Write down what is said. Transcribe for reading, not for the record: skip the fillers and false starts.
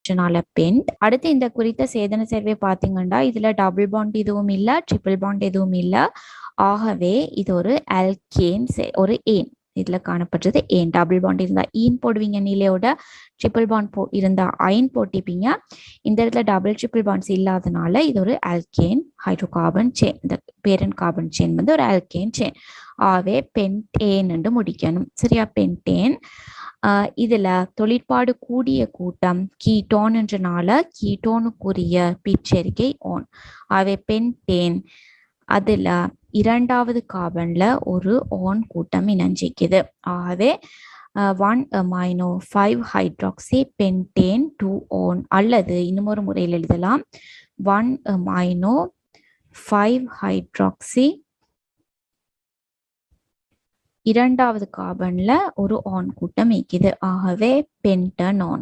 காணப்பட்டனால pent. அடுத்து இந்த குறித்த சேதன சேர்வை பார்த்தீங்கன்னா இதுல டபுள் பாண்ட் எதுவும் இல்லை, ட்ரிபிள் பாண்ட் எதுவும் இல்லை. ஆகவே இது ஒரு அல்கேன், ஒரு ஏன். இதுல காணப்பட்டது ஏன். டபுள் பாண்ட் இருந்தா ஈன் போடுவீங்க, நிலையோட ட்ரிபிள் பாண்ட் இருந்தா ஐன் போட்டிப்பீங்க. இந்த இடத்துல டபுள் ட்ரிபிள் பாண்ட்ஸ் இல்லாதனால இது ஒரு அல்கேன் ஹைட்ரோ கார்பன் செயின். இந்த பேரண்ட் கார்பன் செயின் வந்து ஒரு அல்கேன் செயின். ஆகவே பென்டேன் என்று முடிக்கணும். சரியா? பென்டேன். இதுல தொழிற்பாடு கூடிய கூட்டம் கீட்டோன் என்றனால கீட்டோனுக்குரிய பிச்சரிக்கை ஓன். ஆகவே பென்டேன் அதுல இரண்டாவது கார்பன்ல ஒரு ஓன் கூட்டம் இணைஞ்சிக்குது. ஆகவே 1 amino 5 hydroxy pentane 2 on, அல்லது இன்னும் முறையில் எழுதலாம் 1 amino 5 hydroxy இரண்டாவது கார்பன்ல ஒரு ஆன் கூட்டம் இருக்குது. ஆகவே பென்டனோன்.